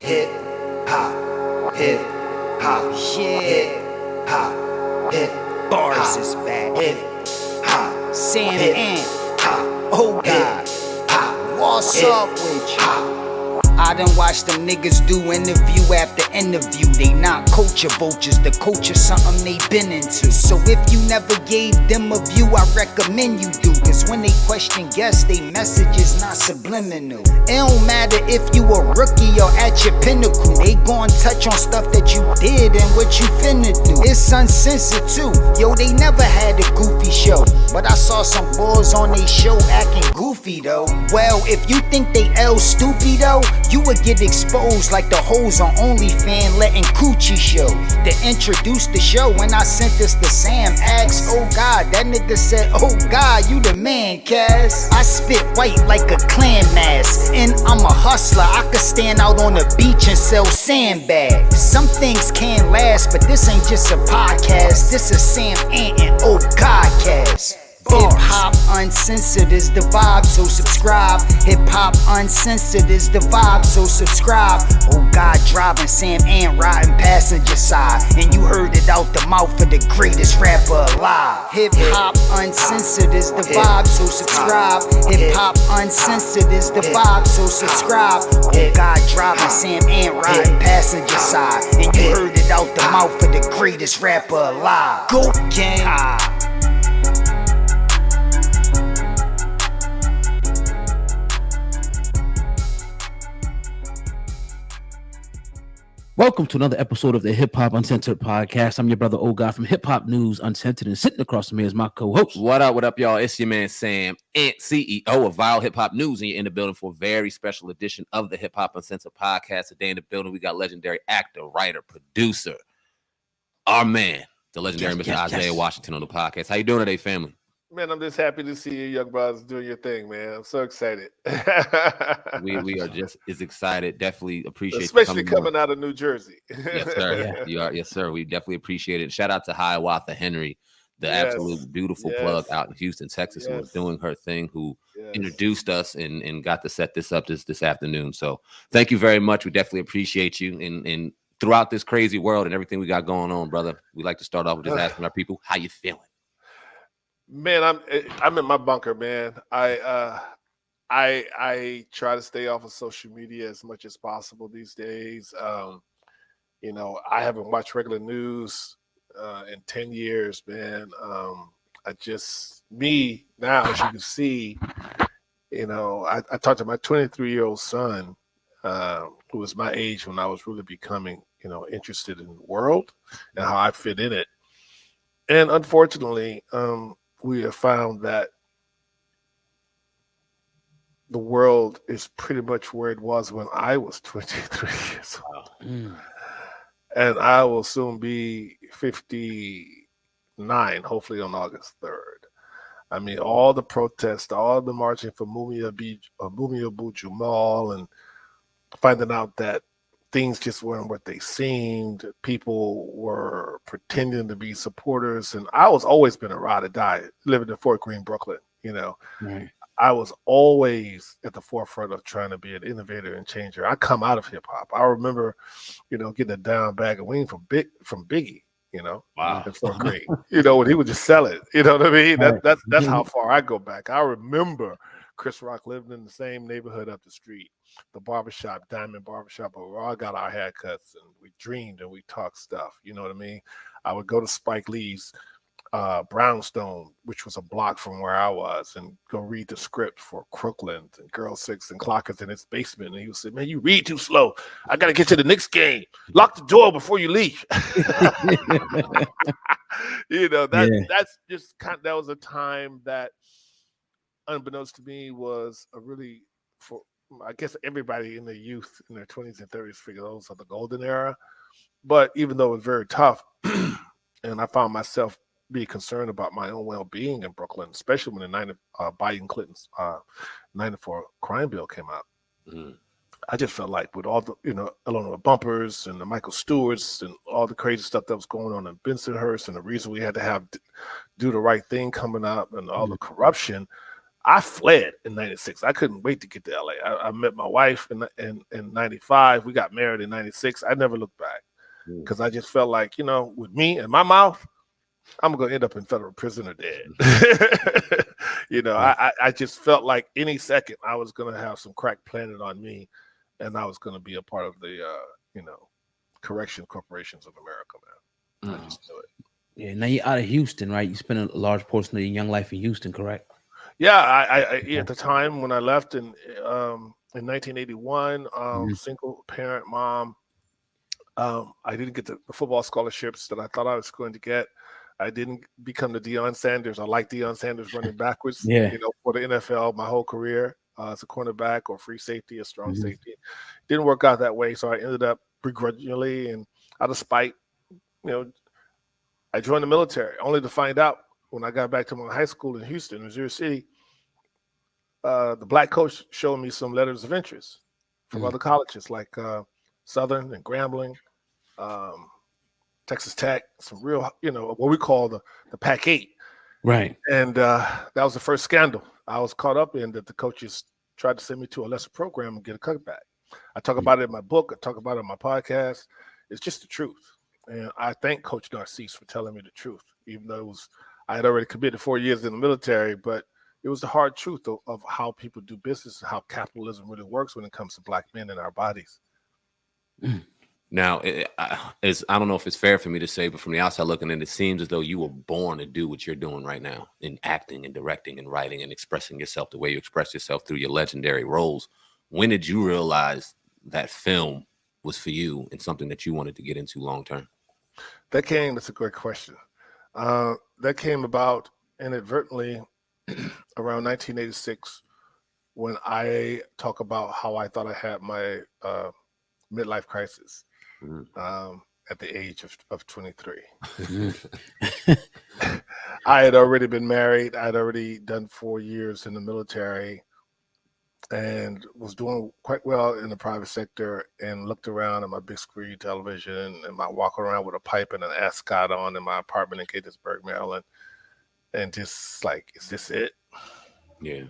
hip hop, hip hop, hip hop, hip Bars is back. hip hop, Sam hip Ant. hop, Oh God, hop, what's hip up with you? hop. I done watched them niggas do interview after interview. They not culture vultures, the culture something they been into. So if you never gave them a view, I recommend you do. Cause when they question guests, they message is not subliminal. It don't matter if you a rookie or at your pinnacle. They gon' touch on stuff that you did and what you finna do. It's uncensored too. Yo, they never had a goofy show, but I saw some boys on they show acting goofy though. Well, if you think they stupid though, you would get exposed like the hoes on OnlyFans letting coochie show. To introduce the show, when I sent this to Sam, asked, oh God, that nigga said, oh God, you the man, Cass. I spit white like a clan mask, and I'm a hustler. I could stand out on the beach and sell sandbags. Some things can't last, but this ain't just a podcast. This is Sam Ant and Oh Godcast. Hip hop uncensored is the vibe, so subscribe. Hip hop uncensored is the vibe, so subscribe. Oh God, driving Sam Ant riding passenger side, and you heard it out the mouth of the greatest rapper alive. Hip hop uncensored is the vibe, so subscribe. Hip hop uncensored is the vibe, so subscribe. Oh God, driving Sam Ant riding passenger side, and you heard it out the mouth of the greatest rapper alive. Go gang. Welcome to another episode of the Hip Hop Uncensored Podcast. I'm your brother Oga from Hip Hop News Uncensored, and sitting across from me is my co-host. What up, y'all? It's your man Sam Ant, CEO of Vile Hip Hop News, and you're in the building for a very special edition of the Hip Hop Uncensored Podcast. Today in the building, we got legendary actor, writer, producer, our man, the legendary Mr. Isiah Washington on the podcast. How you doing today, family? Man, I'm just happy to see you young brothers doing your thing, man. I'm so excited. we are just as excited. Definitely appreciate especially coming out of New Jersey. Yes, sir. Yeah. You are. Yes, sir. We definitely appreciate it. Shout out to Hiawatha Henry, the absolute beautiful plug out in Houston, Texas, who was doing her thing, who introduced us and got to set this up this afternoon. So thank you very much. We definitely appreciate you. And throughout this crazy world and everything we got going on, brother, we like to start off with just asking our people, how you feeling? Man, I'm in my bunker, man. I try to stay off of social media as much as possible these days. You know, I haven't watched regular news in 10 years, man. Me now, as you can see, you know, I talked to my 23-year-old son, who was my age when I was really becoming, you know, interested in the world and how I fit in it. And unfortunately, we have found that the world is pretty much where it was when I was 23 years old. And I will soon be 59, hopefully on August 3rd. I mean, all the protests, all the marching for Mumia Abu Jamal, and finding out that things just weren't what they seemed. People were pretending to be supporters. And I was always been a ride or die, living in Fort Greene, Brooklyn. You know, I was always at the forefront of trying to be an innovator and changer. I come out of hip hop. I remember, you know, getting a down bag of wings from Biggie, you know, in Fort Greene, you know, when he would just sell it. You know what I mean? That's how far I go back. I remember Chris Rock living in the same neighborhood up the street, the barbershop, Diamond Barbershop, where we all got our haircuts and we dreamed and we talked stuff. You know what I mean? I would go to Spike Lee's Brownstone, which was a block from where I was, and go read the script for Crooklyn and Girl Six and Clockers in his basement. And he would say, man, you read too slow. I got to get to the Knicks game. Lock the door before you leave. You know, that's just that was a time that, unbeknownst to me, was a really, for I guess everybody in their youth, in their 20s and 30s, figured those are the golden era. But even though it was very tough, and I found myself being concerned about my own well-being in Brooklyn, especially when the Biden Clinton's 94 crime bill came out. I just felt like with all the, you know, Eleanor Bumpers and the Michael Stewarts and all the crazy stuff that was going on in Bensonhurst, and the reason we had to have Do the Right Thing coming up and all the corruption, I fled in 96. I couldn't wait to get to LA. I met my wife in 95. We got married in 96. I never looked back because I just felt like, with me and my mouth, I'm going to end up in federal prison or dead. I just felt like any second I was going to have some crack planted on me, and I was going to be a part of the, Correction Corporations of America, man. I just knew it. Yeah, now you're out of Houston, right? You spent a large portion of your young life in Houston, correct? Yeah, I at the time when I left in 1981, single parent mom. I didn't get the football scholarships that I thought I was going to get. I didn't become the Deion Sanders. I like Deion Sanders running backwards, for the NFL my whole career as a cornerback or free safety, a strong safety. Didn't work out that way, so I ended up begrudgingly and out of spite, I joined the military only to find out when I got back to my high school in Houston, Missouri City, the black coach showed me some letters of interest from other colleges like Southern and Grambling, Texas Tech, some real, what we call the Pac-8. Right. And that was the first scandal I was caught up in, that the coaches tried to send me to a lesser program and get a cutback. I talk about it in my book. I talk about it on my podcast. It's just the truth. And I thank Coach Narcisse for telling me the truth, even though I had already committed 4 years in the military, but it was the hard truth of how people do business and how capitalism really works when it comes to black men and our bodies. Now, I don't know if it's fair for me to say, but from the outside looking in, it seems as though you were born to do what you're doing right now in acting and directing and writing and expressing yourself the way you express yourself through your legendary roles. When did you realize that film was for you and something that you wanted to get into long term? That's a great question. That came about inadvertently around 1986 when I talk about how I thought I had my midlife crisis at the age of 23. I had already been married. I'd already done 4 years in the military and was doing quite well in the private sector, and looked around at my big screen television and my walking around with a pipe and an ascot on in my apartment in Gaithersburg, Maryland, and just like, is this it? Yeah.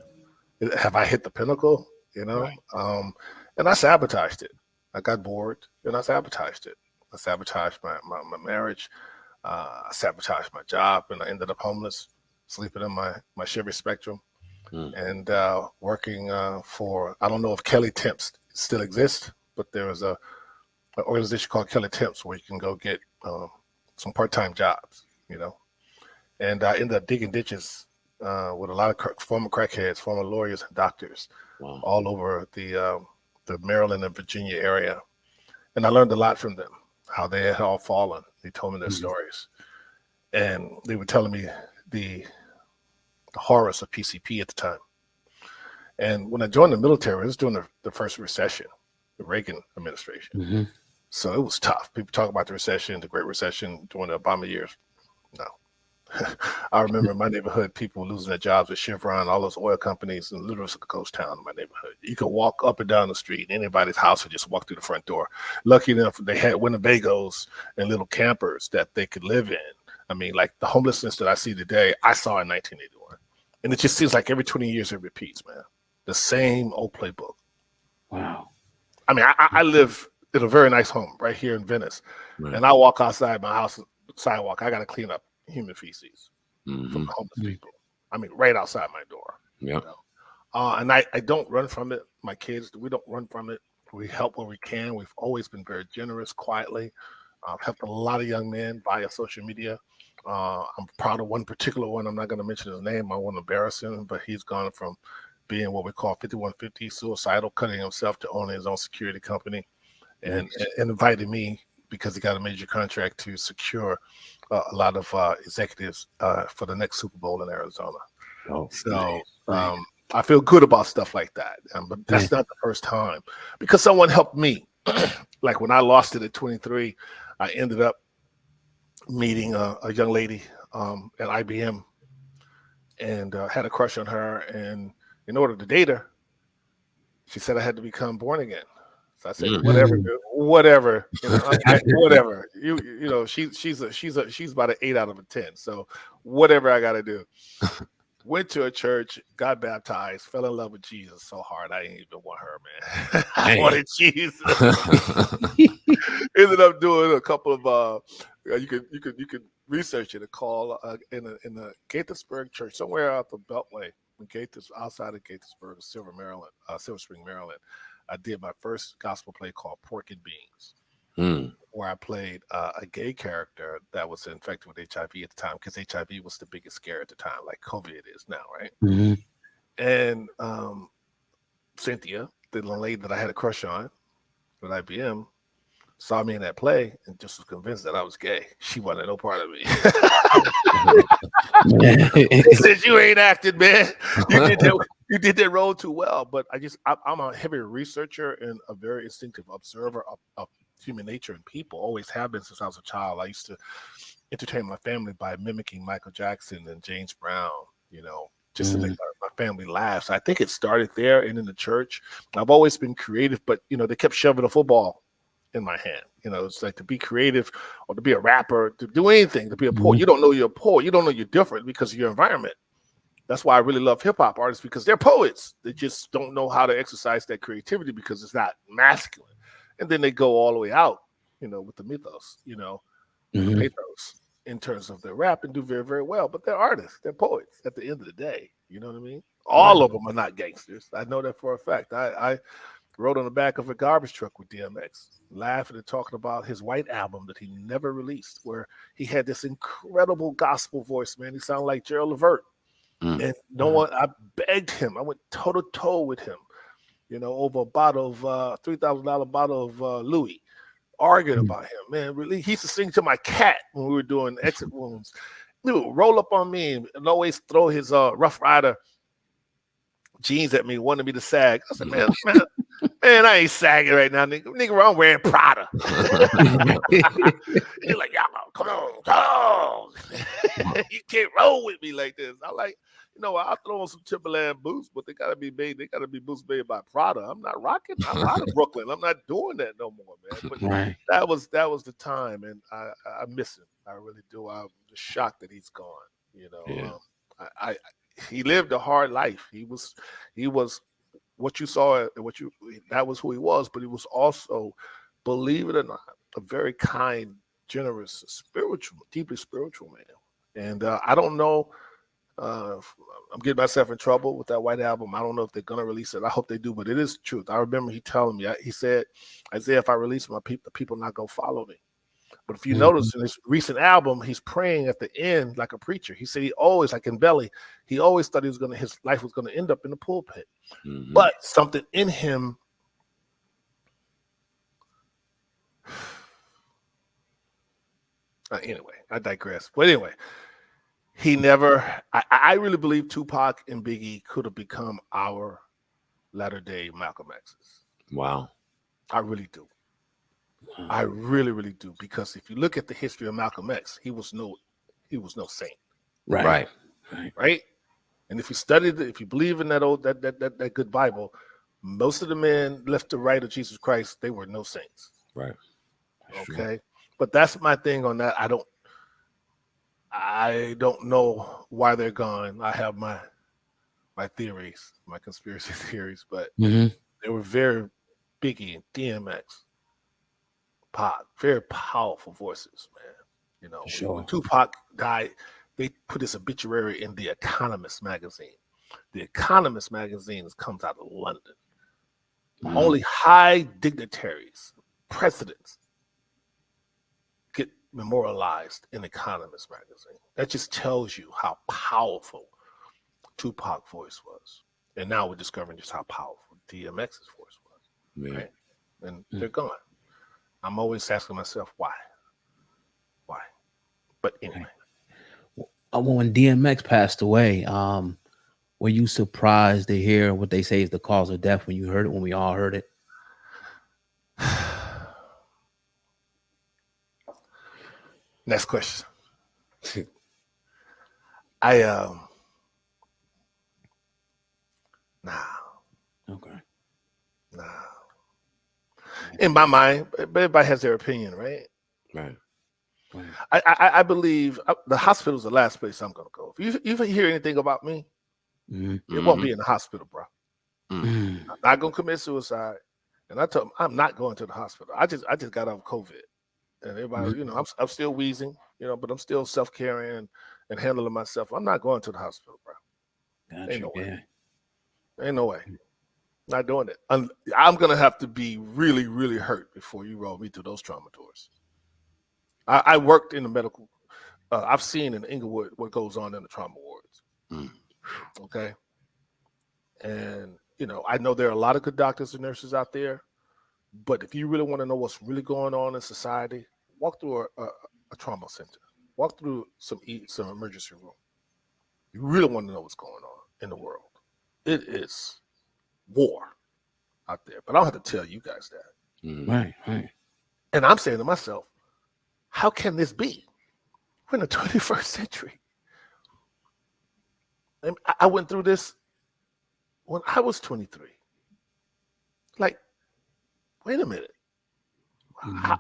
Have I hit the pinnacle? Right. And I sabotaged it. I got bored and I sabotaged it. I sabotaged my marriage. I sabotaged my job, and I ended up homeless, sleeping in my Chevy Spectrum. And working for, I don't know if Kelly Temps still exists, but there was an organization called Kelly Temps where you can go get some part-time jobs, And I ended up digging ditches with a lot of former crackheads, former lawyers and doctors all over the Maryland and Virginia area. And I learned a lot from them, how they had all fallen. They told me their stories. And they were telling me the horrors of PCP at the time. And when I joined the military, it was during the first recession, the Reagan administration. So it was tough. People talk about the recession, the Great Recession during the Obama years. No. I remember in my neighborhood, people losing their jobs with Chevron, all those oil companies, and literally a ghost town in my neighborhood. You could walk up and down the street, anybody's house, or just walk through the front door. Lucky enough, they had Winnebagos and little campers that they could live in. I mean, like the homelessness that I see today, I saw in 1981. And it just seems like every 20 years it repeats, man. The same old playbook. Wow. I mean, I live in a very nice home right here in Venice. Right. And I walk outside my house sidewalk. I got to clean up human feces from the homeless people. I mean, right outside my door. Yeah. And I don't run from it. My kids, we don't run from it. We help where we can. We've always been very generous, quietly. Helped a lot of young men via social media. I'm proud of one particular one. I'm not going to mention his name. I won't embarrass him, but he's gone from being what we call 5150, suicidal, cutting himself, to owning his own security company, and invited me because he got a major contract to secure a lot of executives for the next Super Bowl in Arizona. I feel good about stuff like that. But that's not the first time, because someone helped me. Like when I lost it at 23, I ended up meeting a young lady at IBM, and had a crush on her. And in order to date her, she said I had to become born again. So I said, whatever, whatever. She's about an 8 out of a 10. So whatever I got to do. went to a church, got baptized, fell in love with Jesus so hard I ain't even want her, man. I wanted Jesus. Ended up doing a couple of you could research it. A call in a Gaithersburg church somewhere out the Beltway, outside of Gaithersburg, Silver Spring, Maryland. I did my first gospel play called Pork and Beans, where I played a gay character that was infected with HIV at the time, because HIV was the biggest scare at the time, like COVID is now, right? Mm-hmm. And Cynthia, the lady that I had a crush on at IBM, saw me in that play and just was convinced that I was gay. She wanted no part of me. She said, "You ain't acted, man. You did that role too well." But I'm a heavy researcher and a very instinctive observer of human nature and people. Always have been since I was a child. I used to entertain my family by mimicking Michael Jackson and James Brown, just to make my family laugh. So I think it started there and in the church. I've always been creative, but they kept shoving a football in my hand. It's like, to be creative or to be a rapper, to do anything, to be a poet. You don't know you're poor. You don't know you're different because of your environment. That's why I really love hip hop artists, because they're poets. They just don't know how to exercise that creativity because it's not masculine. And then they go all the way out, with the mythos, the pathos in terms of their rap, and do very, very well. But they're artists. They're poets at the end of the day. You know what I mean? All of them are not gangsters. I know that for a fact. I rode on the back of a garbage truck with DMX, laughing and talking about his White Album that he never released, where he had this incredible gospel voice, man. He sounded like Gerald Levert. And I begged him. I went toe to toe with him, over a bottle of $3,000 bottle of Louis, arguing about him. Man, really, he used to sing to my cat when we were doing exit wounds. He would roll up on me and always throw his Rough Rider jeans at me, wanted me to sag. I said, man, I ain't sagging right now, nigga. Nigga, I'm wearing Prada. He's like, y'all, come on. You can't roll with me like this. I like, I'll throw on some Timberland boots, but they gotta be made. They gotta be boots made by Prada. I'm not rocking. I'm out of Brooklyn. I'm not doing that no more, man. But that was the time, and I miss him. I really do. I'm just shocked that he's gone. He lived a hard life. He was what you saw, that was who he was, but he was also, believe it or not, a very kind, generous, deeply spiritual man. And I don't know, I'm getting myself in trouble with that White Album. I don't know if they're going to release it. I hope they do, but it is the truth. I remember he telling me, he said, Isiah, if I release the people not going to follow me. But if you notice in his recent album, he's praying at the end like a preacher. He said he always, like in Belly, he always thought his life was going to end up in the pulpit. But something in him, anyway, I digress. But anyway, he never, I really believe Tupac and Biggie could have become our latter-day Malcolm X's. Wow. I really do. I really, really do, because if you look at the history of Malcolm X, he was no saint. Right. And if you studied it, if you believe in that good Bible, most of the men left to right of Jesus Christ, they were no saints. Right. That's okay. True. But that's my thing on that. I don't know why they're gone. I have my theories, my conspiracy theories, but they were very Biggie and DMX. Pac, very powerful voices, man. When Tupac died, they put his obituary in The Economist magazine. The Economist magazine comes out of London. Only high dignitaries, presidents, get memorialized in Economist magazine. That just tells you how powerful Tupac's voice was. And now we're discovering just how powerful DMX's voice was. Right? And they're gone. I'm always asking myself, why? But anyway. When DMX passed away, were you surprised to hear what they say is the cause of death when you heard it, when we all heard it? Next question. In my mind, everybody has their opinion, right? Right. Right. I believe the hospital is the last place I'm going to go. If you hear anything about me, it won't be in the hospital, bro. I'm not going to commit suicide. And I told him, I'm not going to the hospital. I just got out of COVID. And everybody, you know, I'm still wheezing, you know, but I'm still self-caring and handling myself. I'm not going to the hospital, bro. Gotcha. Ain't no way. Ain't no way. Not doing it. I'm going to have to be really, really hurt before you roll me through those trauma doors. I worked in the medical. I've seen in Inglewood what goes on in the trauma wards. Okay. And, you know, I know there are a lot of good doctors and nurses out there, but if you really want to know what's really going on in society, walk through a trauma center, walk through some emergency room. You really want to know what's going on in the world. It is war out there, but I don't have to tell you guys that. Right. And I'm saying to myself, how can this be? We're in the 21st century. And I went through this when I was 23. Like, wait a minute.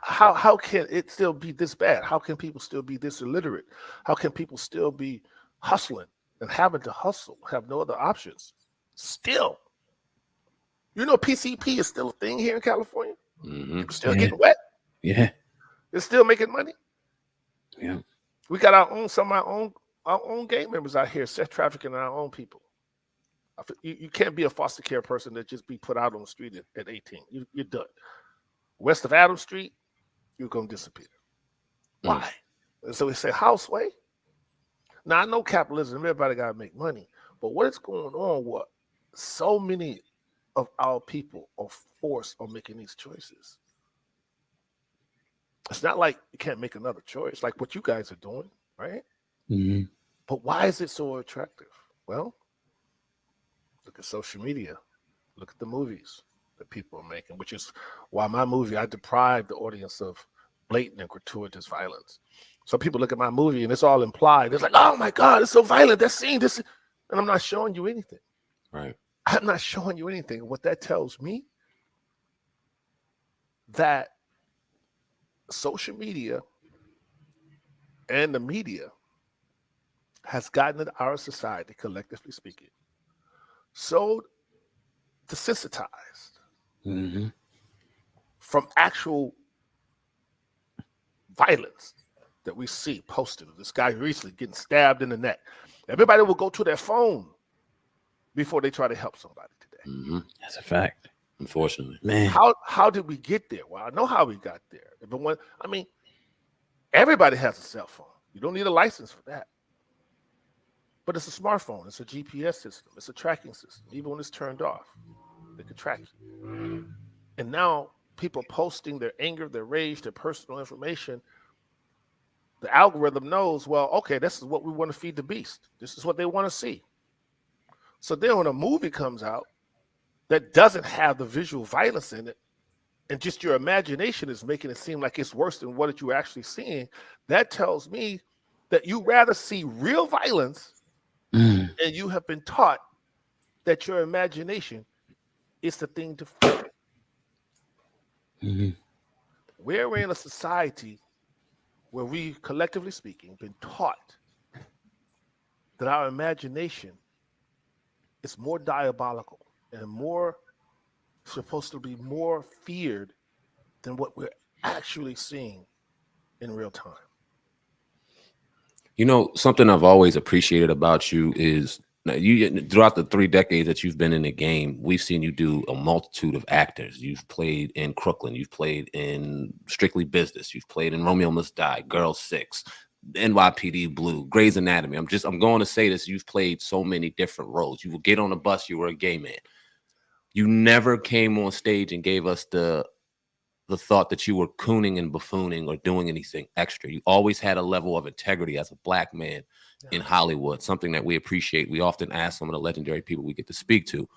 How can it still be this bad? How can people still be this illiterate? How can people still be hustling and having to hustle, have no other options? Still. You know, PCP is still a thing here in California. People still getting wet. Yeah. They're still making money. Yeah. We got our own gang members out here sex trafficking our own people. You can't be a foster care person that just be put out on the street at 18. You're done. West of Adams Street, you're going to disappear. Why? And so we say houseway. Now, I know capitalism, everybody got to make money. But what is going on? What so many of our people are forced on making these choices. It's not like you can't make another choice, like what you guys are doing, right? But why is it so attractive? Well, look at social media. Look at the movies that people are making, which is why my movie, I deprive the audience of blatant and gratuitous violence. So people look at my movie and it's all implied. It's like, oh my God, it's so violent. That scene, this, and I'm not showing you anything. Right. I'm not showing you anything. What that tells me, that social media and the media has gotten in our society, collectively speaking, so desensitized from actual violence that we see posted. This guy recently getting stabbed in the neck. Everybody will go to their phone before they try to help somebody today. That's a fact. Unfortunately, man. How did we get there? Well, I know how we got there. Everybody has a cell phone. You don't need a license for that. But it's a smartphone. It's a GPS system. It's a tracking system. Even when it's turned off, they can track you. And now people posting their anger, their rage, their personal information. The algorithm knows, well, okay, this is what we want to feed the beast. This is what they want to see. So then when a movie comes out that doesn't have the visual violence in it, and just your imagination is making it seem like it's worse than what you're actually seeing, that tells me that you rather see real violence and you have been taught that your imagination is the thing to fear. We're in a society where we, collectively speaking, been taught that our imagination is more diabolical and more supposed to be more feared than what we're actually seeing in real time. You know, something I've always appreciated about you is you, throughout the 3 decades that you've been in the game, we've seen you do a multitude of actors. You've played in Crooklyn, you've played in Strictly Business, you've played in Romeo Must Die, Girl 6, NYPD Blue, Grey's Anatomy. I'm going to say this: you've played so many different roles. You would get on a bus, you were a gay man. You never came on stage and gave us the thought that you were cooning and buffooning or doing anything extra. You always had a level of integrity as a Black man in Hollywood, something that we appreciate. We often ask some of the legendary people we get to speak to.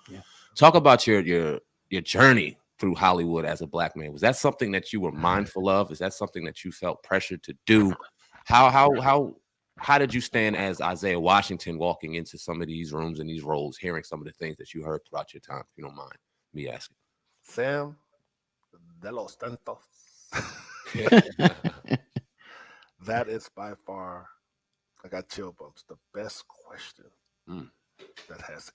Talk about your journey through Hollywood as a Black man. Was that something that you were mindful of? Is that something that you felt pressured to do? How did you stand as Isiah Washington walking into some of these rooms and these roles, hearing some of the things that you heard throughout your time, if you don't mind me asking? Sam de los Tantos. that is by far, I got chill bumps, the best question that has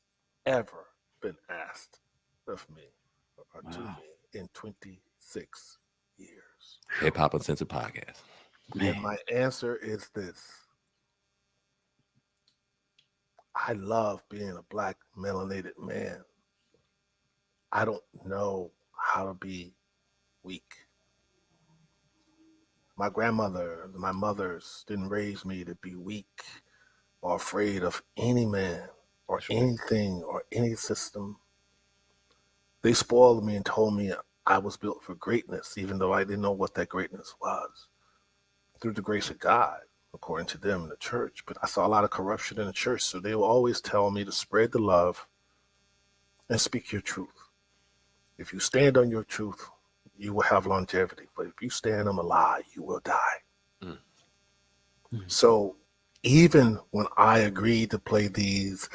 ever been asked of me or to me in 26 years. Hip Hop Uncensored Podcast. Man. And my answer is this. I love being a Black melanated man. I don't know how to be weak. My grandmother, my mothers didn't raise me to be weak or afraid of any man or anything or any system. They spoiled me and told me I was built for greatness, even though I didn't know what that greatness was. Through the grace of God, according to them in the church. But I saw a lot of corruption in the church, so they will always tell me to spread the love and speak your truth. If you stand on your truth, you will have longevity. But if you stand on a lie, you will die. So even when I agreed to play these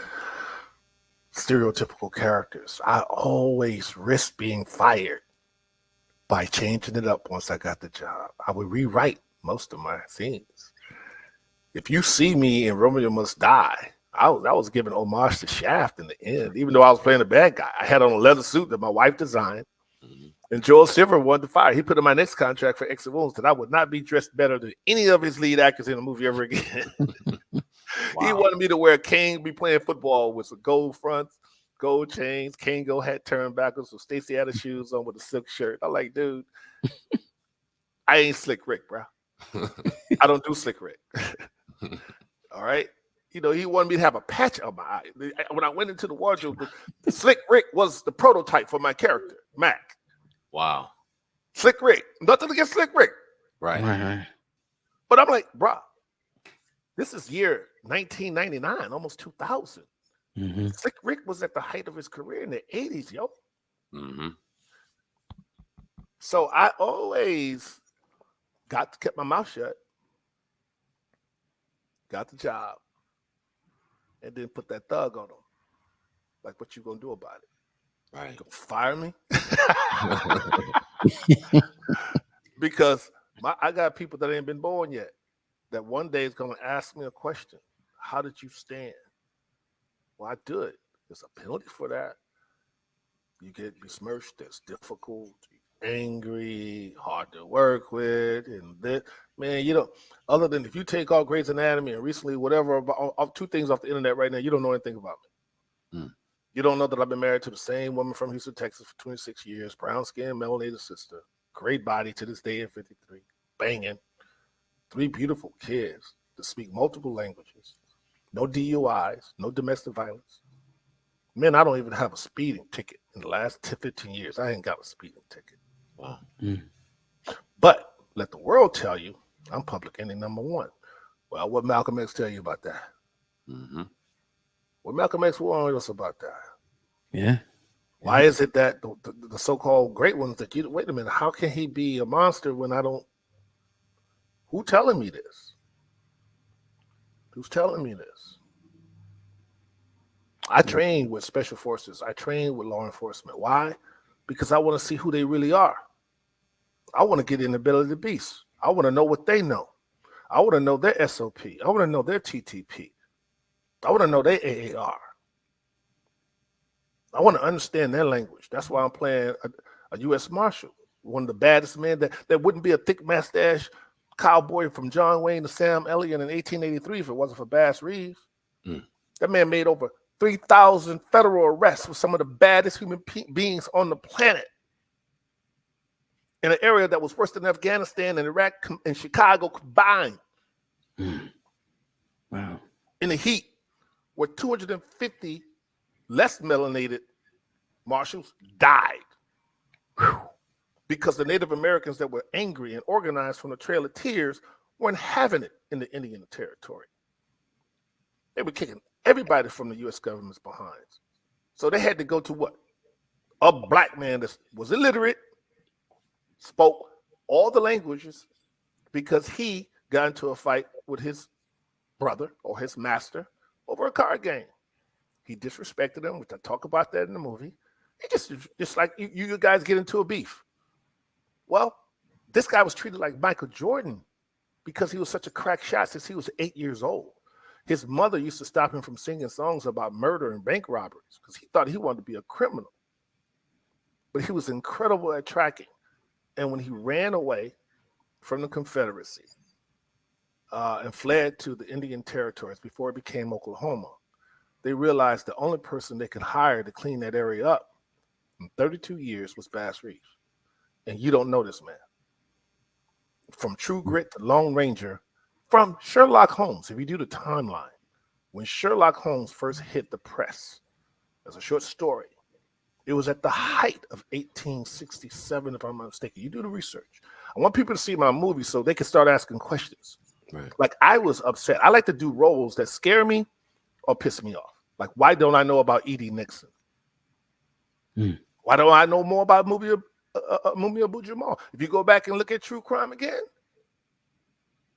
stereotypical characters, I always risked being fired by changing it up once I got the job. I would rewrite most of my scenes. If you see me in Romeo Must Die, I was giving homage to Shaft in the end, even though I was playing the bad guy. I had on a leather suit that my wife designed, and Joel Silver wanted to fire. He put in my next contract for Exit Wounds that I would not be dressed better than any of his lead actors in a movie ever again. He wanted me to wear a cane, be playing football with some gold fronts, gold chains, Kango hat turned backwards, with Stacey Adams shoes on with a silk shirt. I'm like, dude, I ain't Slick Rick, bro. I don't do Slick Rick. All right. You know, he wanted me to have a patch on my eye. When I went into the wardrobe, the Slick Rick was the prototype for my character, Mac. Wow. Slick Rick. Nothing against Slick Rick. Right. But I'm like, bro, this is year 1999, almost 2000. Slick Rick was at the height of his career in the 80s, yo. So I always kept my mouth shut, got the job, and then put that thug on them. Like, what you gonna do about it? Right. You gonna fire me? Because I got people that ain't been born yet that one day is gonna ask me a question. How did you stand? Well, I do it. There's a penalty for that. You get besmirched. That's difficult. Angry, hard to work with, and that, man, you know, other than if you take all Grey's Anatomy and recently whatever about two things off the internet right now, you don't know anything about me. You don't know that I've been married to the same woman from Houston, Texas for 26 years, brown skin, melanated sister, great body to this day at 53, banging, 3 beautiful kids that speak multiple languages, no DUIs, no domestic violence. Man, I don't even have a speeding ticket in the last 15 years. I ain't got a speeding ticket. Wow. But let the world tell you I'm public enemy number 1. Well, what Malcolm X tell you about that? What Malcolm X warned us about that? Yeah. Why is it that the so-called great ones that you wait a minute? How can he be a monster when I don't? Who telling me this? Who's telling me this? I train with special forces. I train with law enforcement. Why? Because I want to see who they really are. I want to get in the belly of the beast. I want to know what they know. I want to know their SOP. I want to know their TTP. I want to know their AAR. I want to understand their language. That's why I'm playing a U.S. Marshal, one of the baddest men that wouldn't be a thick mustache cowboy from John Wayne to Sam Elliott in 1883 if it wasn't for Bass Reeves. That man made over 3,000 federal arrests with some of the baddest human beings on the planet in an area that was worse than Afghanistan and Iraq and Chicago combined. Wow. In the heat, where 250 less melanated marshals died because the Native Americans that were angry and organized from the Trail of Tears weren't having it in the Indian Territory. They were kicking everybody from the U.S. government's behinds. So they had to go to what? A black man that was illiterate, spoke all the languages, because he got into a fight with his brother or his master over a card game. He disrespected him, which I talk about that in the movie. He just like you guys get into a beef. Well, this guy was treated like Michael Jordan because he was such a crack shot since he was 8 years old. His mother used to stop him from singing songs about murder and bank robberies because he thought he wanted to be a criminal. But he was incredible at tracking. And when he ran away from the Confederacy and fled to the Indian territories before it became Oklahoma, they realized the only person they could hire to clean that area up in 32 years was Bass Reeves. And you don't know this man. From True Grit to Lone Ranger, from Sherlock Holmes, if you do the timeline, when Sherlock Holmes first hit the press as a short story, it was at the height of 1867, if I'm not mistaken. You do the research. I want people to see my movie so they can start asking questions. Right. Like, I was upset. I like to do roles that scare me or piss me off. Like, why don't I know about E.D. Nixon? Why don't I know more about Mumia Abu-Jamal? If you go back and look at True Crime again,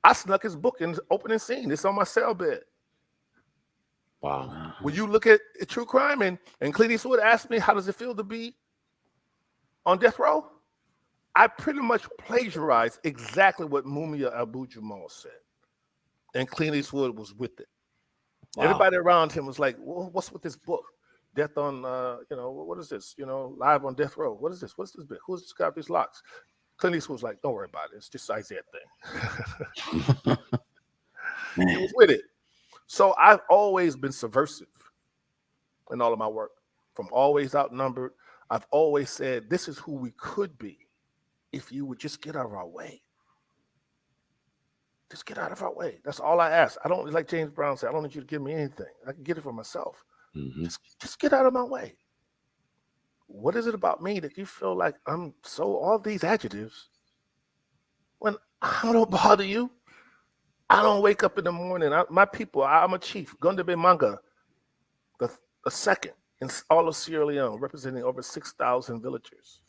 I snuck his book in the opening scene. It's on my cell bed. Wow. When you look at True Crime and Clint Eastwood asked me, how does it feel to be on death row? I pretty much plagiarized exactly what Mumia Abu-Jamal said. And Clint Eastwood was with it. Wow. Everybody around him was like, well, what's with this book? Death on, what is this? Live on death row. What is this? What's this bit? Who's got these locks? Clint Eastwood was like, don't worry about it. It's just Isiah thing. He was with it. So I've always been subversive in all of my work. From always outnumbered, I've always said, this is who we could be if you would just get out of our way. Just get out of our way. That's all I ask. I don't, like James Brown said, I don't need you to give me anything. I can get it for myself. Just get out of my way. What is it about me that you feel like I'm so all these adjectives when I don't bother you? I don't wake up in the morning. My people, I'm a chief, Gundebe Manga, the second in all of Sierra Leone, representing over 6,000 villagers.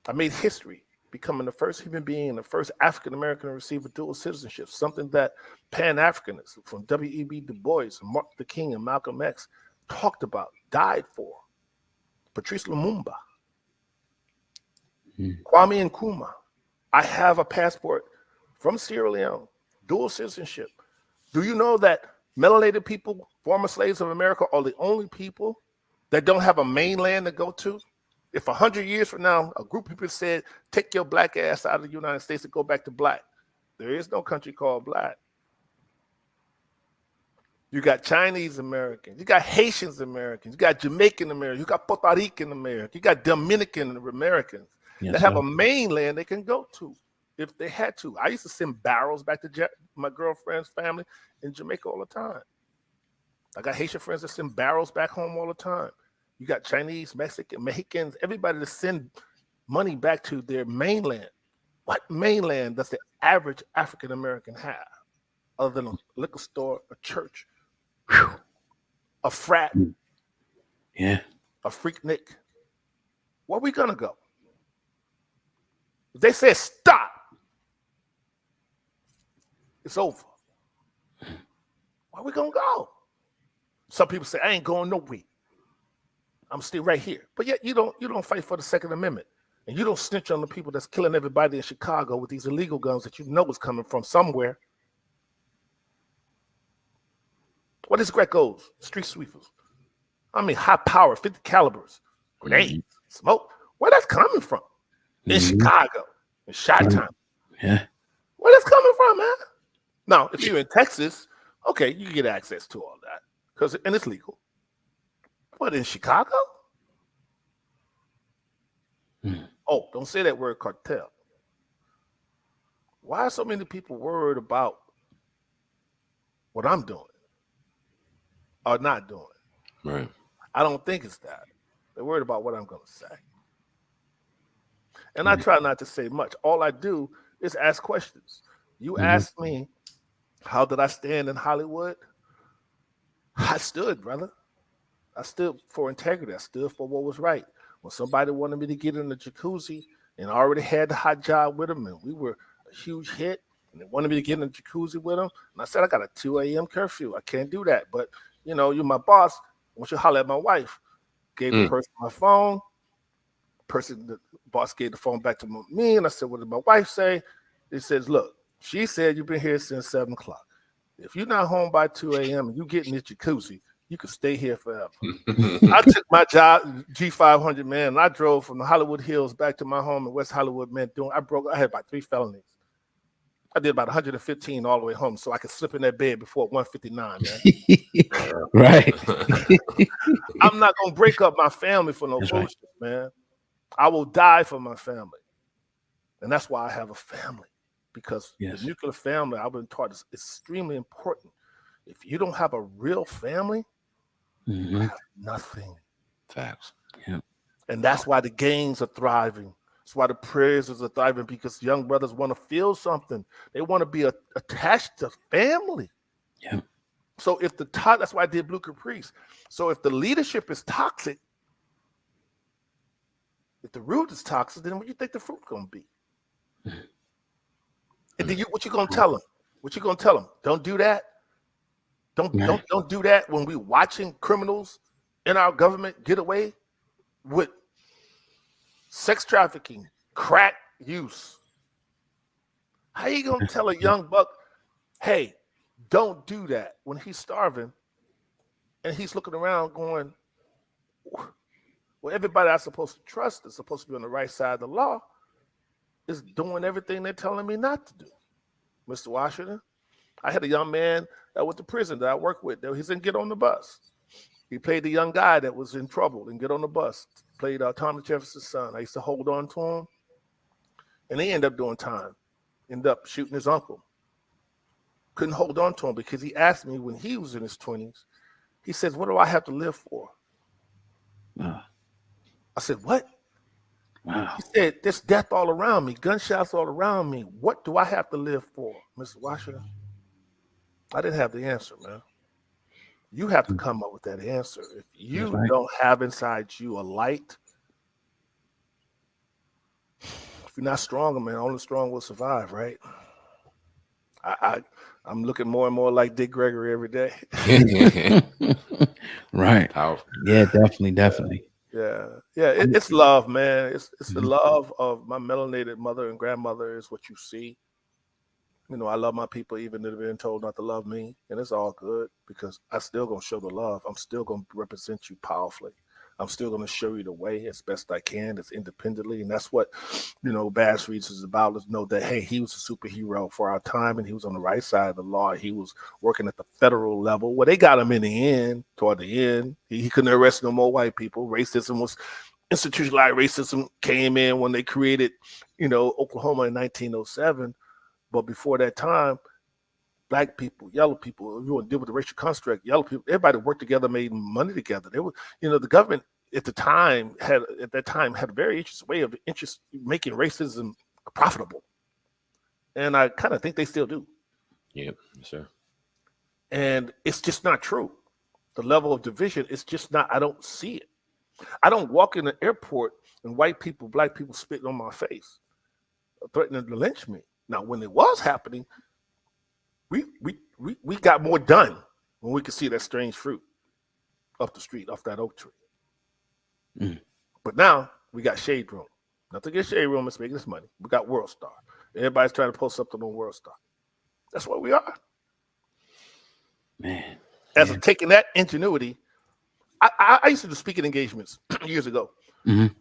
I made history, becoming the first human being and the first African-American to receive a dual citizenship, something that Pan-Africanists from W.E.B. Du Bois, Martin Luther King, and Malcolm X talked about, died for. Patrice Lumumba, Kwame Nkrumah. I have a passport from Sierra Leone, dual citizenship. Do you know that melanated people, former slaves of America, are the only people that don't have a mainland to go to? If 100 years from now, a group of people said, take your black ass out of the United States and go back to black, there is no country called black. You got Chinese Americans, you got Haitians Americans, you got Jamaican Americans, you got Puerto Rican Americans, you got Dominican Americans that have a mainland they can go to if they had to. I used to send barrels back to my girlfriend's family in Jamaica all the time. I got Haitian friends that send barrels back home all the time. You got Chinese, Mexican, Mexicans, everybody to send money back to their mainland. What mainland does the average African American have other than a liquor store, a church, a frat, a freaknik? Where are we gonna go? If they say stop, it's over. Where are we gonna go? Some people say I ain't going nowhere. I'm still right here. But yet you don't fight for the Second Amendment. And you don't snitch on the people that's killing everybody in Chicago with these illegal guns that you know is coming from somewhere. What is Greco's? Street sweepers. I mean, high power, 50 calibers, grenades, smoke. Where that's coming from? In Chicago, in Chi-Town. Yeah. Where that's coming from, man? Now, if you're in Texas, okay, you get access to all that and it's legal. But in Chicago? Oh, don't say that word cartel. Why are so many people worried about what I'm doing or not doing? Right. I don't think it's that. They're worried about what I'm going to say. And I try not to say much. All I do is ask questions. You asked me, how did I stand in Hollywood? I stood, brother. I stood for integrity. I stood for what was right. When somebody wanted me to get in the jacuzzi and I already had the hot job with them and we were a huge hit and they wanted me to get in the jacuzzi with them, and I said, I got a 2 a.m. curfew. I can't do that. But, you're my boss. I want you to holler at my wife. Gave the person my phone. The boss gave the phone back to me, and I said, what did my wife say? He says, look, She said you've been here since 7 o'clock. If you're not home by 2 a.m. and you get in the jacuzzi, you can stay here forever. I took my job, G500, man, and I drove from the Hollywood Hills back to my home in West Hollywood, man. I had about 3 felonies. I did about 115 all the way home so I could slip in that bed before 159, man. Right. I'm not going to break up my family for no bullshit, man. I will die for my family. And that's why I have a family, because the nuclear family, I've been taught, is extremely important. If you don't have a real family, you have nothing. Facts. Yeah. And that's why the gangs are thriving. That's why the prisons are thriving, because young brothers want to feel something. They want to be attached to family. Yeah. So if that's why I did Blue Caprice. So if the leadership is toxic, if the root is toxic, then what do you think the fruit's gonna be? And then what you gonna tell them? What you gonna tell them? Don't do that. Don't do that when we watching criminals in our government get away with sex trafficking, crack use. How you gonna tell a young buck, hey, don't do that, when he's starving and he's looking around going, well, everybody I'm supposed to trust is supposed to be on the right side of the law is doing everything they're telling me not to do. Mr. Washington, I had a young man that went to prison that I worked with. He didn't get on the bus. He played the young guy that was in trouble and get on the bus. Played Thomas Jefferson's son. I used to hold on to him. And he ended up doing time. Ended up shooting his uncle. Couldn't hold on to him because he asked me when he was in his 20s. He says, what do I have to live for? Wow. I said, what? Wow. He said, there's death all around me, gunshots all around me. What do I have to live for, Mr. Washington? I didn't have the answer, man. You have to come up with that answer. If you don't have inside you a light, if you're not stronger, man, only strong will survive, right? I'm looking more and more like Dick Gregory every day. Right. Powerful. Yeah, definitely. Yeah. It's love, man. It's the love of my melanated mother and grandmother is what you see. You know, I love my people even if they've been told not to love me, and it's all good because I still gonna show the love. I'm still gonna represent you powerfully. I'm still gonna show you the way as best I can, as independently, and that's what Bass Reads is about. Is know that hey, he was a superhero for our time, and he was on the right side of the law. He was working at the federal level. Well, they got him in the end. Toward the end, he couldn't arrest no more white people. Racism was institutionalized. Racism came in when they created, Oklahoma in 1907. But before that time, black people, yellow people, if you want to deal with the racial construct, yellow people, everybody worked together, made money together. They were, the government at that time had a very interesting way of making racism profitable. And I kind of think they still do. Yep, sure. And it's just not true. The level of division, it's just not, I don't see it. I don't walk in the airport and white people, black people spitting on my face, threatening to lynch me. Now, when it was happening, we got more done when we could see that strange fruit up the street, off that oak tree. But now we got Shade Room. Nothing against Shade Room, it's making us money. We got World Star. Everybody's trying to post something on World Star. That's what we are. Man. As of taking that ingenuity, I used to do speaking engagements years ago. And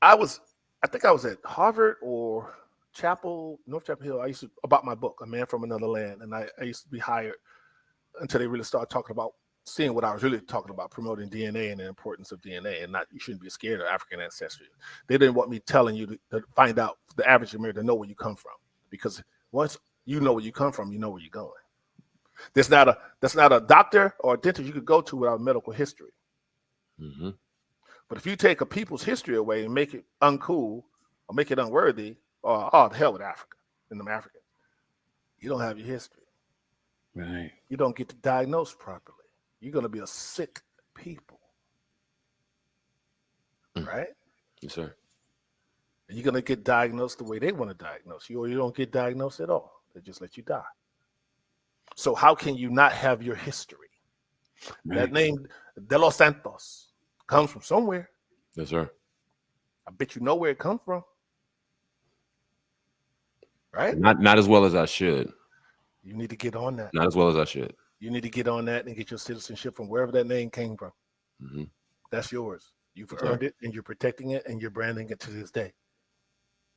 I think I was at Harvard or North Chapel Hill. I used to, about my book, A Man from Another Land. And I used to be hired until they really started talking about, seeing what I was really talking about, promoting DNA and the importance of DNA, and you shouldn't be scared of African ancestry. They didn't want me telling you to find out, the average American, to know where you come from. Because once you know where you come from, you know where you're going. That's not a doctor or a dentist you could go to without medical history. But if you take a people's history away and make it uncool or make it unworthy, or the hell with Africa and them Africans, you don't have your history. Right. You don't get to diagnose properly. You're going to be a sick people. Right? Yes, sir. And you're going to get diagnosed the way they want to diagnose you, or you don't get diagnosed at all. They just let you die. So how can you not have your history? Right. That name, De Los Santos, comes from somewhere. Yes, sir. I bet you know where it comes from. right? Not as well as I should. You need to get on that. Not as well as I should. You need to get on that and get your citizenship from wherever that name came from. Mm-hmm. That's yours. You've Yes, earned it, and you're protecting it, and you're branding it to this day.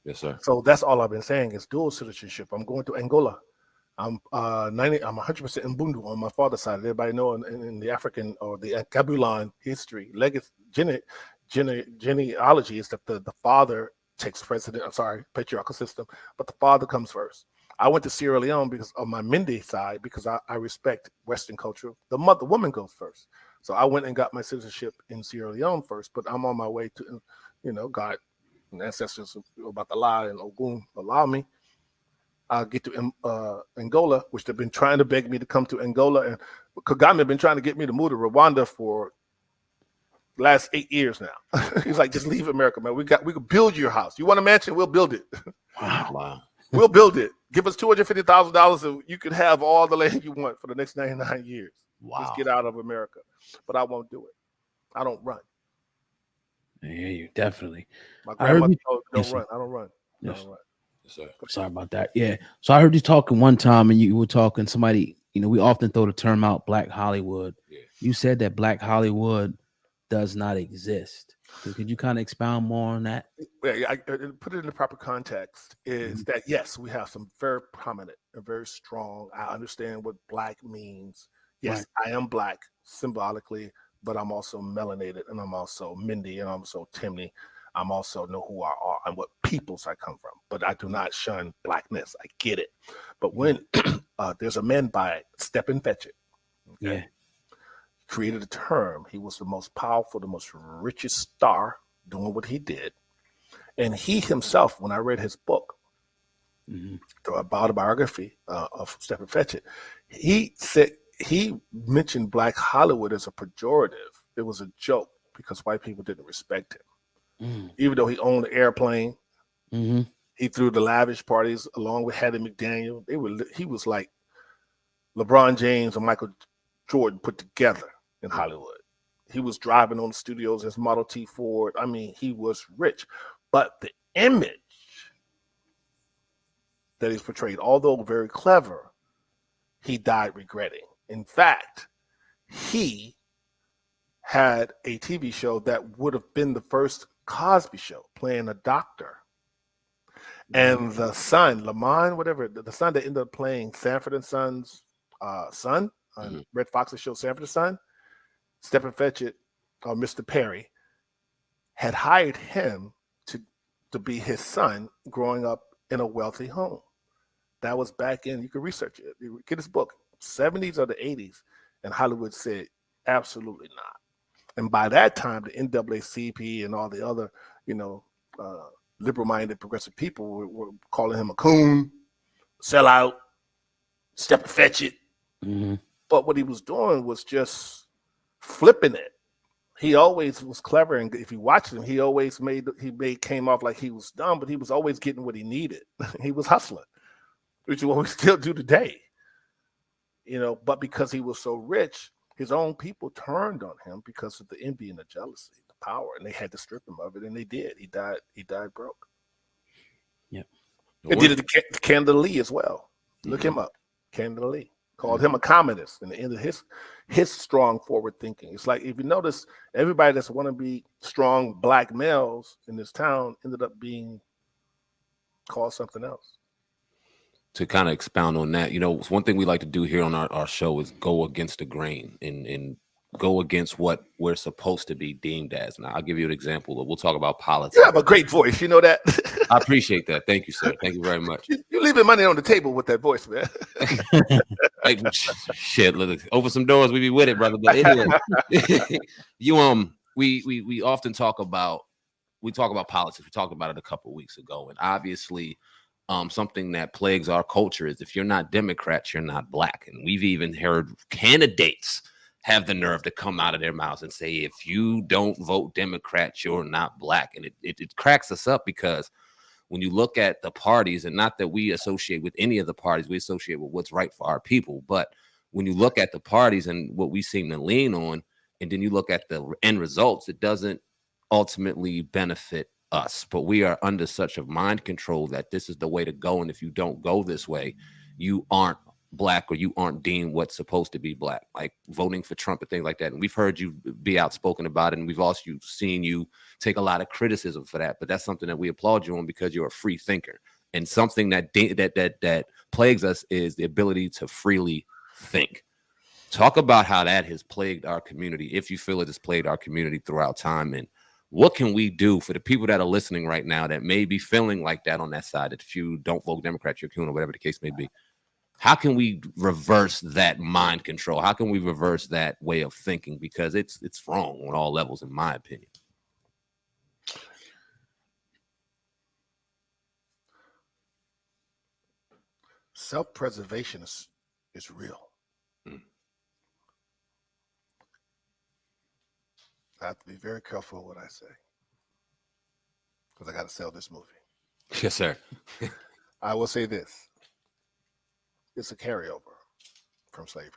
Yes, sir. So that's all I've been saying is dual citizenship. I'm going to Angola. I'm 100% Mbundu on my father's side. Everybody know in the African or the Gabulan history, legacy, genealogy is that the father takes precedent. I'm sorry, patriarchal system, but the father comes first. I went to Sierra Leone because of my Mende side, because I respect Western culture. The woman goes first. So I went and got my citizenship in Sierra Leone first, but I'm on my way to, God and ancestors about to lie and Ogun allow me. I'll get to Angola, which they've been trying to beg me to come to Angola. And Kagame have been trying to get me to move to Rwanda for the last 8 years now. He's like, just leave America, man. We could build your house. You want a mansion? We'll build it. Wow. We'll build it. Give us $250,000 and you can have all the land you want for the next 99 years. Wow. Just get out of America. But I won't do it. I don't run. Yeah, you definitely. My grandmother told me, don't run. I don't run. Yes. I don't run. Yes, Sorry about that. Yeah. So I heard you talking one time and you were talking somebody, we often throw the term out, Black Hollywood. Yeah. You said that Black Hollywood does not exist. So could you kind of expound more on that? Yeah, I put it in the proper context is that, yes, we have some very prominent and very strong. I understand what Black means. Yes, right. I am Black symbolically, but I'm also melanated and I'm also Mindy and I'm also Timney. I'm also know who I are and what peoples I come from, but I do not shun Blackness. I get it. But when there's a man by Stephen Fetchit, okay, created a term. He was the most powerful, the most richest star doing what he did. And he himself, when I read his book, the autobiography of Stephen Fetchit, he said, he mentioned Black Hollywood as a pejorative. It was a joke because white people didn't respect him. Even though he owned the airplane, he threw the lavish parties along with Hattie McDaniel. He was like LeBron James and Michael Jordan put together in Hollywood. He was driving on the studios as Model T Ford. I mean, he was rich. But the image that he's portrayed, although very clever, he died regretting. In fact, he had a TV show that would have been the first Cosby Show, playing a doctor. And the son, Lamont, whatever, the son that ended up playing Sanford and Son's son on Red Fox's show, Sanford and Son, Stephen Fetchit, or Mr. Perry, had hired him to be his son growing up in a wealthy home. That was back in, you can research it, you get his book, 70s or the 80s, and Hollywood said, absolutely not. And by that time, the NAACP and all the other, liberal-minded progressive people were calling him a coon, sellout, Stephen Fetchit. But what he was doing was just flipping it. He always was clever, and if you watch him, he always came off like he was dumb, but he was always getting what he needed. He was hustling, which is what we still do today. But because he was so rich, his own people turned on him because of the envy and the jealousy, the power, and they had to strip him of it, and they did. He died broke. Yep. They did it to Canada Lee as well. Look him up. Canada Lee called him a communist, and the end of his strong forward thinking. It's like, if you notice, everybody that's want to be strong Black males in this town ended up being called something else. To kind of expound on that, one thing we like to do here on our show is go against the grain and go against what we're supposed to be deemed as. Now, I'll give you an example. We'll talk about politics. You have a great voice. You know that? I appreciate that. Thank you, sir. Thank you very much. You're leaving money on the table with that voice, man. Like, shit, open some doors. We be with it, brother. But anyway, we often talk about politics. We talked about it a couple of weeks ago, and obviously, something that plagues our culture is if you're not Democrat, you're not Black. And we've even heard candidates have the nerve to come out of their mouths and say, if you don't vote Democrat, you're not Black. And it cracks us up, because when you look at the parties, and not that we associate with any of the parties, we associate with what's right for our people. But when you look at the parties and what we seem to lean on, and then you look at the end results, it doesn't ultimately benefit us, but we are under such a mind control that this is the way to go. And if you don't go this way, you aren't black, or you aren't deemed what's supposed to be black, like voting for Trump and things like that. And we've heard you be outspoken about it, and we've also seen you take a lot of criticism for that. But that's something that we applaud you on, because you're a free thinker. And something that plagues us is the ability to freely think. Talk about how that has plagued our community, if you feel it has plagued our community throughout time, and what can we do for the people that are listening right now that may be feeling like that on that side, that if you don't vote Democrat, you're coon, or whatever the case may be. How can we reverse that mind control? How can we reverse that way of thinking? Because it's wrong on all levels, in my opinion. Self-preservation is real. I have to be very careful what I say, because I got to sell this movie. Yes, sir. I will say this. It's a carryover from slavery.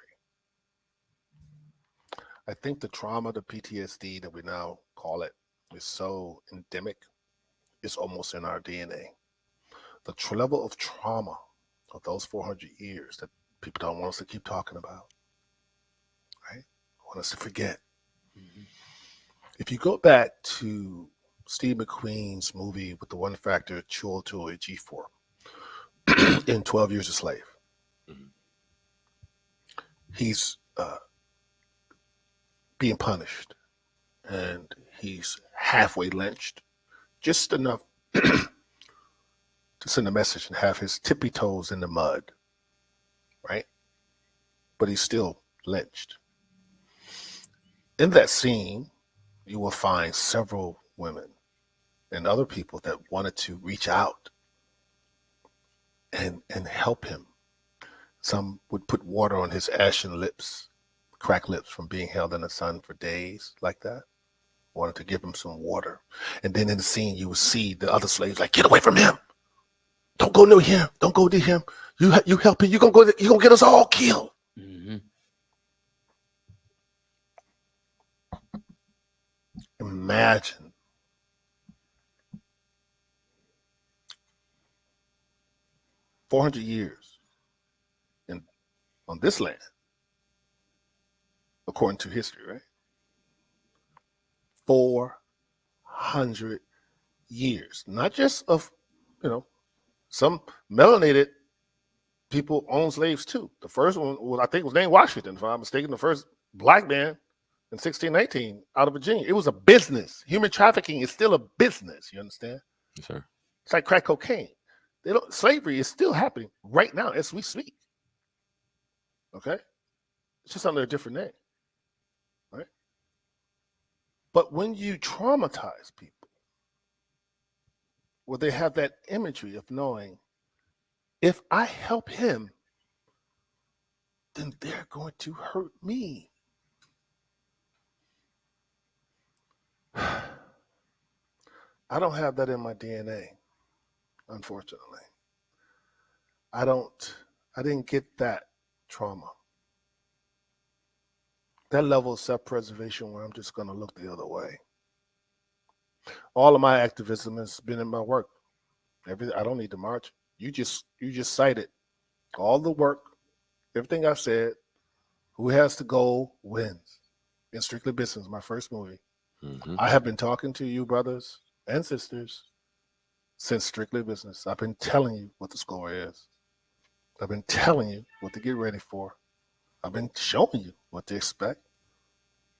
I think the trauma, the PTSD that we now call it, is so endemic. It's almost in our DNA. The level of trauma of those 400 years that people don't want us to keep talking about, right? Want us to forget. Mm-hmm. If you go back to Steve McQueen's movie with the one factor Chul G4 in 12 Years a Slave, he's being punished, and he's halfway lynched, just enough to send a message and have his tippy toes in the mud, right? But he's still lynched. In that scene, you will find several women and other people that wanted to reach out and help him. Some would put water on his ashen lips, cracked lips from being held in the sun for days like that. Wanted to give him some water. And then in the scene, you would see the other slaves like, get away from him. Don't go near him. Don't go near him. You help him. You're gonna get us all killed. Mm-hmm. Imagine 400 years on this land, according to history, right? 400 years, not just of, some melanated people own slaves too. The first one was, I think, was named Washington, if I'm not mistaken, the first black man in 1618 out of Virginia. It was a business. Human trafficking is still a business. You understand? Yes, sir. It's like crack cocaine. Slavery is still happening right now as we speak. Okay? It's just under a different name. Right? But when you traumatize people, well, they have that imagery of knowing, if I help him, then they're going to hurt me. I don't have that in my DNA, unfortunately. I didn't get that trauma. That level of self-preservation where I'm just going to look the other way. All of my activism has been in my work. I don't need to march. You just cited all the work, everything I've said. Who has to go wins. In Strictly Business, my first movie. Mm-hmm. I have been talking to you, brothers and sisters, since Strictly Business. I've been telling you what the score is. I've been telling you what to get ready for. I've been showing you what to expect.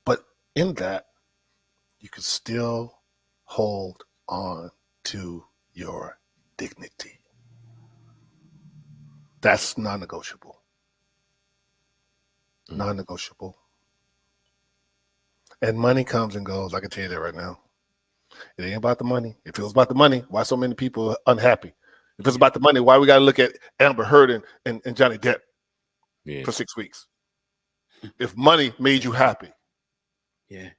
But in that, you can still hold on to your dignity. That's non-negotiable. Mm-hmm. Non-negotiable. And money comes and goes. I can tell you that right now. It ain't about the money. If it was about the money, why so many people are unhappy? If it's about the money, why we got to look at Amber Heard and Johnny Depp for 6 weeks? If money made you happy. Yeah.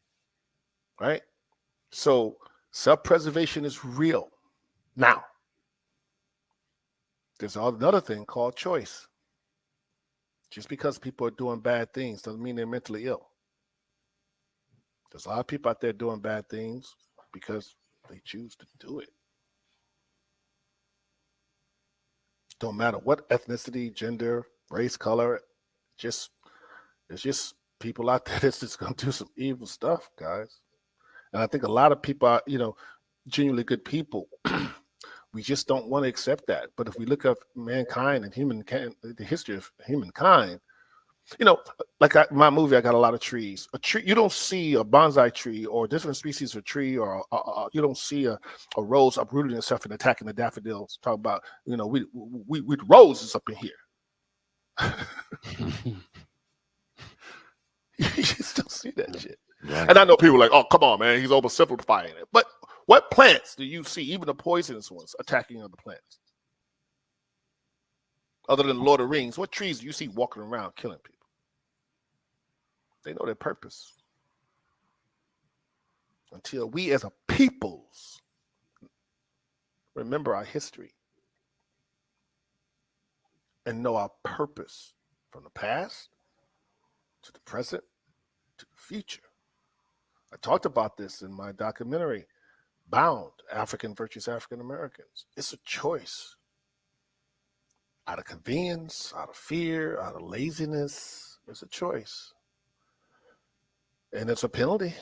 Right? So self-preservation is real. Now, there's another thing called choice. Just because people are doing bad things doesn't mean they're mentally ill. There's a lot of people out there doing bad things because They choose to do it. Don't matter what ethnicity, gender, race, color. There's just people out there that's just gonna do some evil stuff, guys. And I think a lot of people are, genuinely good people. We just don't want to accept that. But if we look at mankind and the history of humankind, like my movie, I got a lot of trees. A tree, you don't see a bonsai tree or different species of tree, or you don't see a rose uprooting itself and attacking the daffodils. Talk about, we roses up in here. You just don't see that shit. Right. And I know people are like, oh, come on, man, he's oversimplifying it. But what plants do you see, even the poisonous ones, attacking other plants? Other than Lord of the Rings, what trees do you see walking around killing people? They know their purpose. Until we as a peoples remember our history and know our purpose from the past to the present to the future. I talked about this in my documentary, Bound, African versus African Americans. It's a choice. Out of convenience, out of fear, out of laziness, it's a choice. And it's a penalty.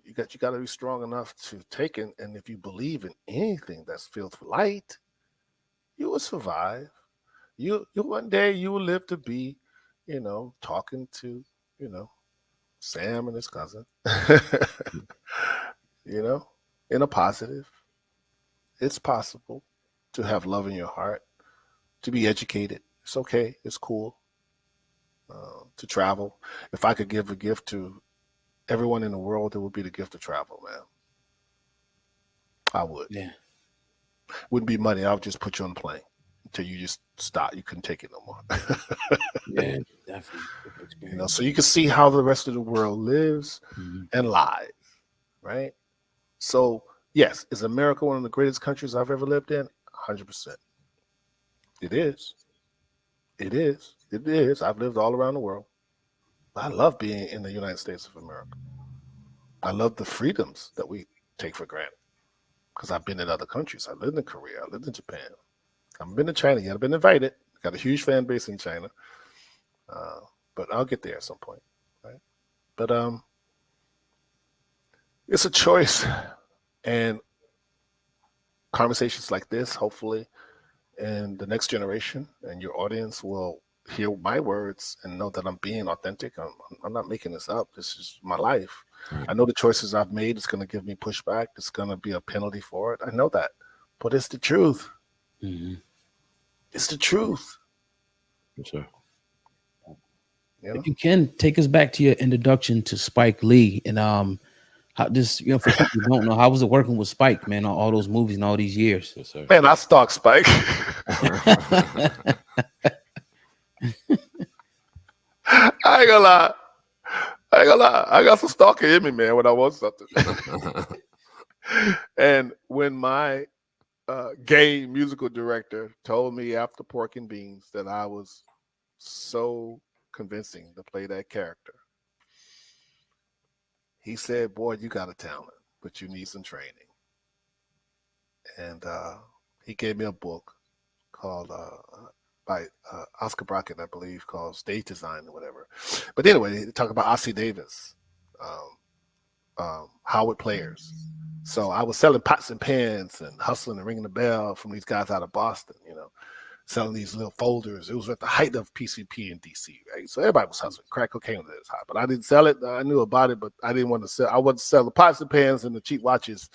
You got to be strong enough to take it. And if you believe in anything that's filled with light, you will survive. You one day you will live to be, talking to, Sam and his cousin, in a positive. It's possible to have love in your heart, to be educated. It's okay. It's cool. To travel. If I could give a gift to everyone in the world, it would be the gift of travel, man. I would. Yeah. Wouldn't be money. I would just put you on the plane until you just stop. You couldn't take it no more. Yeah, definitely. So you can see how the rest of the world lives and lives, right? So, yes, is America one of the greatest countries I've ever lived in? 100%. It is. It is. It is. I've lived all around the world. I love being in the United States of America. I love the freedoms that we take for granted because I've been in other countries. I lived in Korea. I lived in Japan. I haven't been to China yet. I've been invited. Got a huge fan base in China. But I'll get there at some point, right? But it's a choice. And conversations like this, hopefully, and the next generation and your audience will hear my words and know that I'm being authentic. I'm not making this up. This is my life. Right. I know the choices I've made is going to give me pushback. It's going to be a penalty for it. I know that. But it's the truth. Mm-hmm. It's the truth. Yes, sir. If you can, take us back to your introduction to Spike Lee and how this, for people who don't know, how was it working with Spike, man, on all those movies and all these years? Yes, sir. Man, I stalked Spike. I ain't gonna lie. I got some stalking in me, man, when I want something. And when my gay musical director told me after Pork and Beans that I was so convincing to play that character, he said, boy, you got a talent, but you need some training. And he gave me a book called by Oscar Brockett, I believe, called Stage Design or whatever. But anyway, they talk about Ossie Davis, Howard Players. So I was selling pots and pans and hustling and ringing the bell from these guys out of Boston, selling these little folders. It was at the height of PCP in DC, right? So everybody was hustling. Crack cocaine was at its height, but I didn't sell it. I knew about it, but I didn't want to sell. I wanted to sell the pots and pans and the cheap watches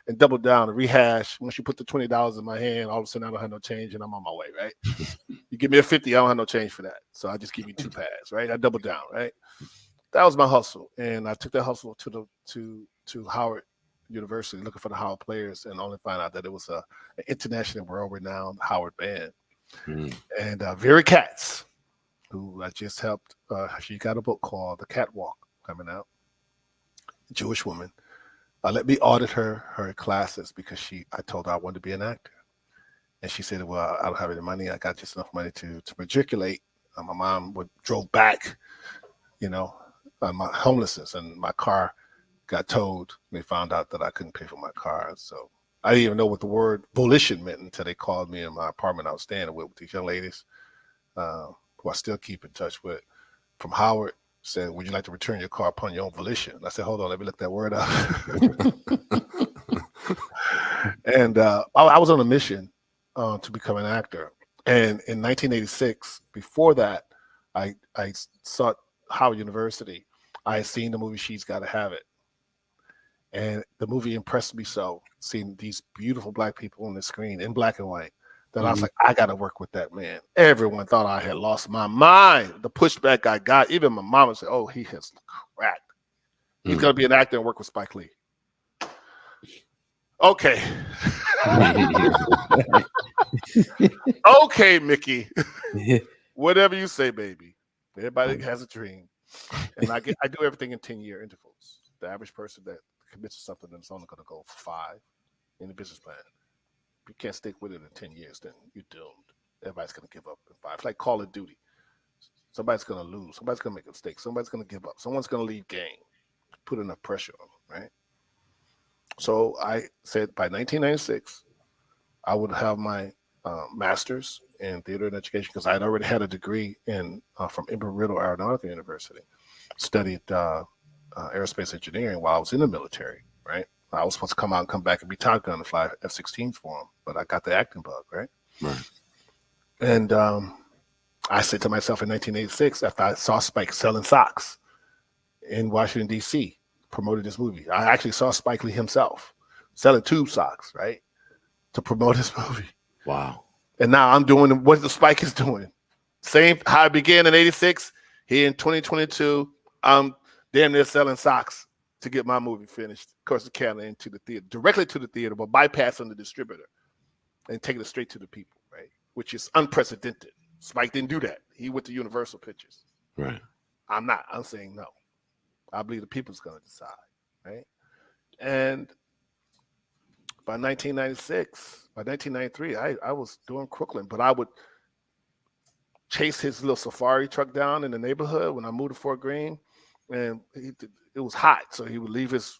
and double down and rehash. Once you put the $20 in my hand, all of a sudden I don't have no change and I'm on my way, right? You give me a 50, I don't have no change for that. So I just give you 2 pads, right? I double down, right? That was my hustle. And I took that hustle to Howard University looking for the Howard Players and only find out that it was an international world-renowned Howard band. And Vera Katz, who I just helped, she got a book called The Catwalk coming out, a Jewish woman. Let me audit her classes because I told her I wanted to be an actor. And she said, well, I don't have any money. I got just enough money to matriculate. My mom drove back, my homelessness, and my car got towed. They found out that I couldn't pay for my car. So I didn't even know what the word volition meant until they called me in my apartment I was staying with these young ladies, who I still keep in touch with, from Howard. Said, would you like to return your car upon your own volition? And I said, hold on, let me look that word up. And I was on a mission to become an actor. And in 1986, before that, I sought Howard University. I had seen the movie She's Gotta Have It. And the movie impressed me so, seeing these beautiful Black people on the screen in black and white, that I was like, I got to work with that man. Everyone thought I had lost my mind. The pushback I got, even my mama said, oh, he has cracked. He's going to be an actor and work with Spike Lee. Okay. Okay, Mickey. Whatever you say, baby. Everybody has a dream. And I do everything in 10-year intervals. The average person that commits to something that's only going to go for 5 in the business plan. If you can't stick with it in 10 years, then you're doomed. Everybody's going to give up in 5. It's like Call of Duty. Somebody's going to lose. Somebody's going to make a mistake. Somebody's going to give up. Someone's going to leave game. Put enough pressure on them, right? So I said by 1996, I would have my master's in theater and education, because I had already had a degree in from Embry-Riddle Aeronautical University. Studied aerospace engineering while I was in the military, right? I was supposed to come out and come back and be Top Gun and fly F-16s for them, but I got the acting bug, right? And I said to myself in 1986, after I saw Spike selling socks in Washington, D.C., promoted this movie. I actually saw Spike Lee himself selling tube socks, right, to promote his movie. Wow. And now I'm doing what the Spike is doing. Same how I began in 86. Here in 2022, I'm damn near selling socks to get my movie finished, Corsicana, into the theater, directly to the theater, but bypassing the distributor and taking it straight to the people, right? Which is unprecedented. Spike didn't do that. He went to Universal Pictures. Right. I'm not. I'm saying no. I believe the people's going to decide, right? And by 1996, by 1993, I was doing Crooklyn, but I would chase his little safari truck down in the neighborhood when I moved to Fort Greene, and it was hot, so he would leave his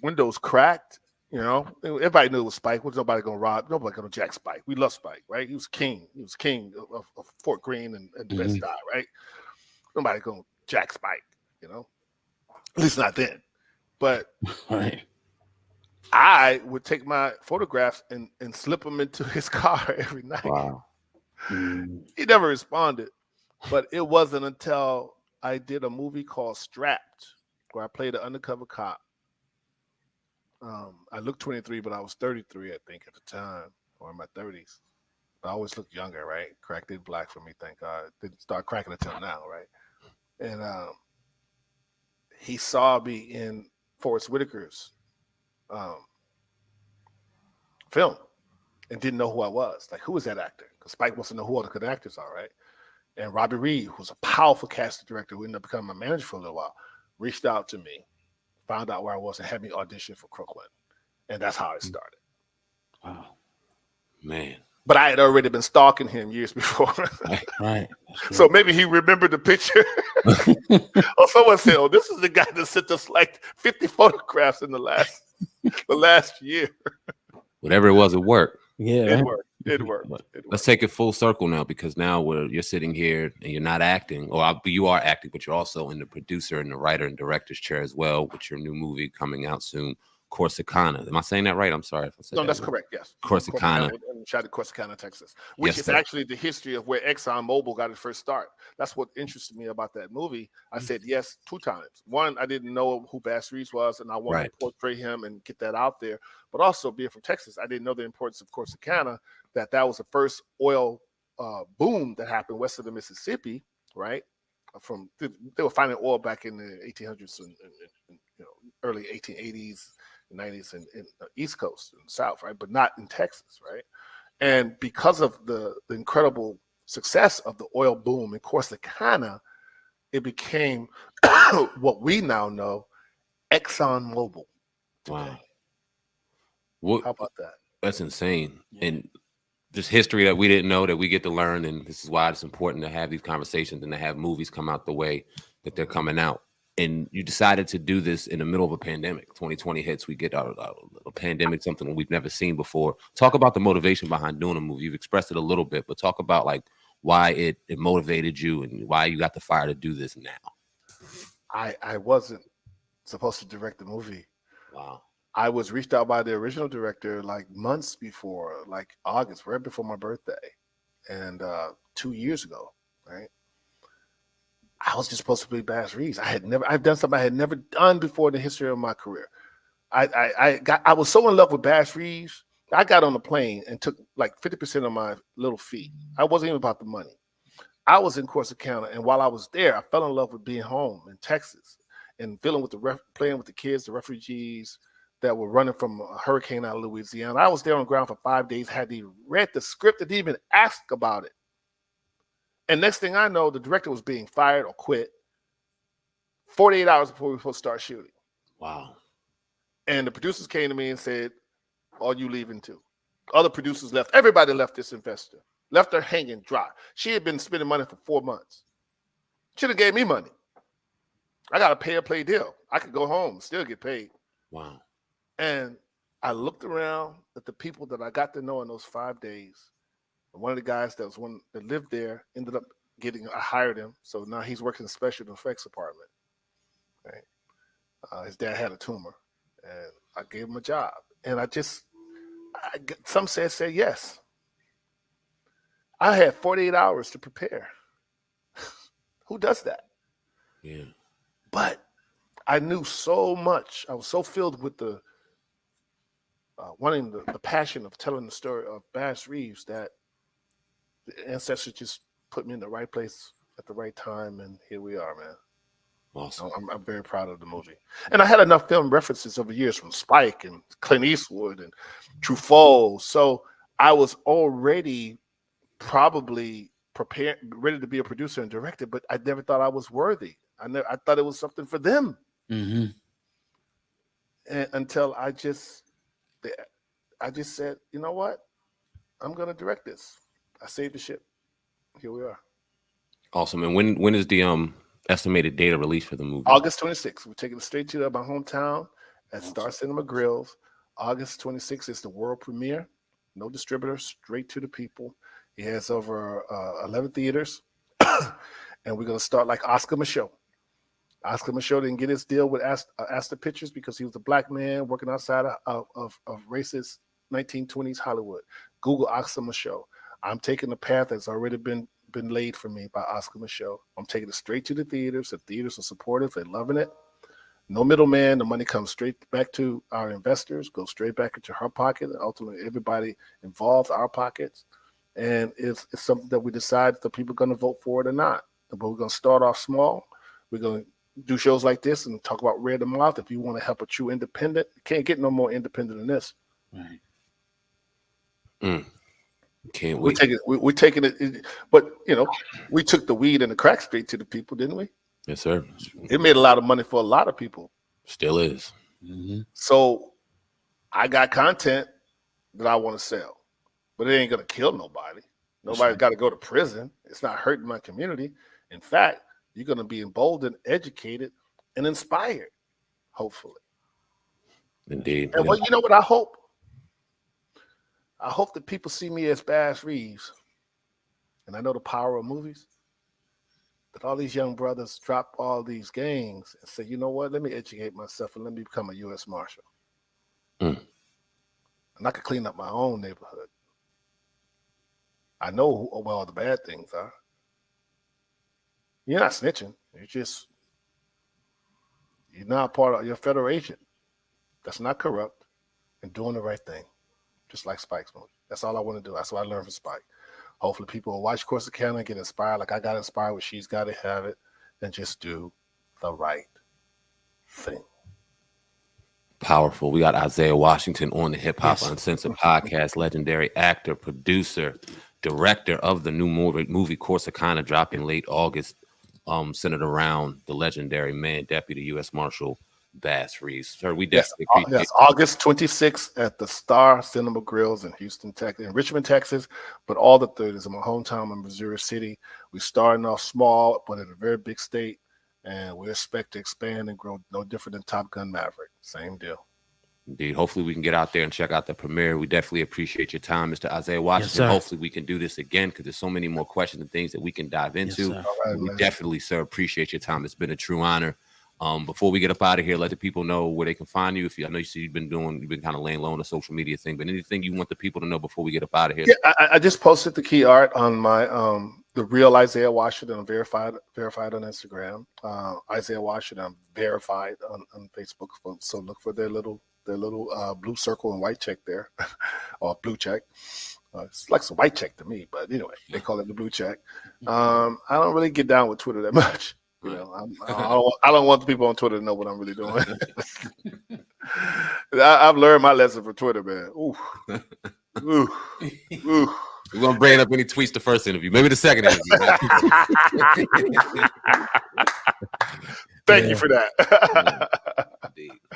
windows cracked. You know, everybody knew it was Spike. Was nobody gonna rob? Nobody gonna jack Spike. We love Spike, right? He was king. He was king of Fort Greene and the Best Eye, right? Nobody gonna jack Spike, you know. At least not then. But Right. I would take my photographs and slip them into his car every night. Wow. He never responded, but it wasn't until I did a movie called Strapped, where I played an undercover cop. I looked 23, but I was 33, I think, at the time, or in my 30s. But I always looked younger, right? Crack did black for me, thank God. Didn't start cracking until now, right? And he saw me in Forrest Whitaker's film and didn't know who I was. Like, who is that actor? Because Spike wants to know who all the good actors are, right? And Robbie Reed, who's a powerful casting director who ended up becoming my manager for a little while, reached out to me, found out where I was, and had me audition for Crooklyn. And that's how it started. Wow. Man. But I had already been stalking him years before. Right. So maybe he remembered the picture. Or someone said, oh, this is the guy that sent us like 50 photographs in the last year. Whatever it was, it worked. Yeah. It worked. Let's take it full circle now, because now you're sitting here and you're not acting, or you are acting, but you're also in the producer and the writer and director's chair as well, with your new movie coming out soon, Corsicana. Am I saying that right? I'm sorry if I said that. No, that's wrong. correct. Yes. Corsicana. Shot at Corsicana, Texas, which is actually the history of where ExxonMobil got its first start. That's what interested me about that movie. I said yes 2 times. One, I didn't know who Bass Reeves was, and I wanted to portray him and get that out there. But also, being from Texas, I didn't know the importance of Corsicana, that was the first oil boom that happened west of the Mississippi, right? They were finding oil back in the 1800s and early 1880s. 90s in the East Coast and South, right? But not in Texas, right? And because of the incredible success of the oil boom in Corsicana, it became what we now know, ExxonMobil. Wow. How about that? That's insane. And just history that we didn't know, that we get to learn. And this is why it's important to have these conversations and to have movies come out the way that they're coming out. and you decided to do this in the middle of a pandemic. 2020 hits, we get a pandemic, something we've never seen before. Talk about the motivation behind doing a movie. You've expressed it a little bit, but talk about like why it motivated you and why you got the fire to do this now. I wasn't supposed to direct the movie. Wow. I was reached out by the original director like months before, like August, right before my birthday, and 2 years ago, right? I was just supposed to play Bass Reeves. I've done something I had never done before in the history of my career. I was so in love with Bass Reeves. I got on the plane and took like 50% of my little fee. I wasn't even about the money. I was in Corsicana, and while I was there, I fell in love with being home in Texas and feeling with playing with the kids, the refugees that were running from a hurricane out of Louisiana. I was there on the ground for 5 days, hadn't even read the script, didn't even ask about it. And next thing I know, the director was being fired or quit 48 hours before we were supposed to start shooting. Wow. And the producers came to me and said, "Are you leaving too?" Other producers left. Everybody left this investor. Left her hanging dry. She had been spending money for 4 months. Should have gave me money. I got a pay-or-play deal. I could go home, still get paid. Wow. And I looked around at the people that I got to know in those 5 days. And one of the guys that lived there ended up I hired him. So now he's working in the special effects department. Right? His dad had a tumor, and I gave him a job. And some said yes. I had 48 hours to prepare. Who does that? Yeah. But I knew so much. I was so filled with the wanting the passion of telling the story of Bass Reeves that the ancestry just put me in the right place at the right time, and here we are, man. Awesome. I'm very proud of the movie. And I had enough film references over years from Spike and Clint Eastwood and Truffaut. So I was already probably prepared, ready to be a producer and director, but I never thought I was worthy. I thought it was something for them. Mm-hmm. And until I just said, you know what? I'm going to direct this. I saved the ship. Here we are. Awesome. And when is the estimated date of release for the movie? August 26th. We're taking it straight to my hometown at Star Cinema Grills. August 26th is the world premiere. No distributor, straight to the people. He has over 11 theaters. And we're going to start like Oscar Michaud. Oscar Michaud didn't get his deal with Astor Pictures because he was a black man working outside of racist 1920s Hollywood. Google Oscar Michaud. I'm taking the path that's already been laid for me by Oscar Michaud. I'm taking it straight to the theaters. The theaters are supportive. They're loving it. No middleman. The money comes straight back to our investors, goes straight back into her pocket, and ultimately everybody involved, our pockets. And it's something that we decide that people are going to vote for it or not. But we're going to start off small. We're going to do shows like this and talk about Red the Mouth. If you want to help a true independent, you can't get no more independent than this. Right. Can't wait. We're taking it, but we took the weed and the crack straight to the people, didn't we? Yes, sir. It made a lot of money for a lot of people. Still is. Mm-hmm. So I got content that I want to sell, but it ain't gonna kill nobody. Nobody's got to go to prison. It's not hurting my community. In fact, you're gonna be emboldened, educated, and inspired, hopefully. Indeed. And you know what I hope? I hope that people see me as Bass Reeves, and I know the power of movies, that all these young brothers drop all these gangs and say, you know what, let me educate myself and let me become a U.S. Marshal. And I could clean up my own neighborhood. I know who all the bad things are. You're not snitching. You're not part of your federal agent that's not corrupt and doing the right thing. Just like Spike's movie. That's all I want to do. That's what I learned from Spike. Hopefully people will watch Corsicana and get inspired like I got inspired with She's Gotta Have It, and just do the right thing. Powerful. We got Isiah Washington on the Hip Hop Uncensored podcast, legendary actor, producer, director of the new movie Corsicana, dropping late August, centered around the legendary man, Deputy U.S. Marshal Bass Reeves. Sir, we definitely yes, August 26th at the Star Cinema Grills in Houston, Texas, in Richmond, Texas, but all the theaters in my hometown in Missouri City. We're starting off small, but in a very big state, and we expect to expand and grow no different than Top Gun Maverick. Same deal. Indeed. Hopefully we can get out there and check out the premiere. We definitely appreciate your time, Mr. Isaiah Washington. Yes, hopefully we can do this again because there's so many more questions and things that we can dive into. Yes, we definitely, sir, appreciate your time. It's been a true honor. Before we get up out of here, let the people know where they can find you. I know you see you've been kind of laying low on the social media thing, but anything you want the people to know before we get up out of here? Yeah, I just posted the key art on my the real Isiah Washington. I'm verified on Instagram. Isiah Washington, I'm verified on Facebook. So look for their little blue circle and white check there, or blue check. It's like a white check to me, but anyway, they call it the blue check. I don't really get down with Twitter that much. You know, I don't want the people on Twitter to know what I'm really doing. I've learned my lesson from Twitter, man. Ooh. We're gonna bring up any tweets the first interview, maybe the second interview. Thank you for that.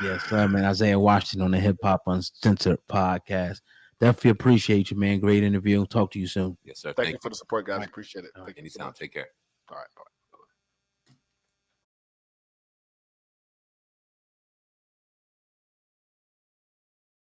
Yes, sir, man. Isiah Washington on the Hip Hop Uncensored podcast. Definitely appreciate you, man. Great interview. Talk to you soon. Yes, sir. Thank you for the support, guys. Appreciate it. Anytime. Take care. All right. Bye.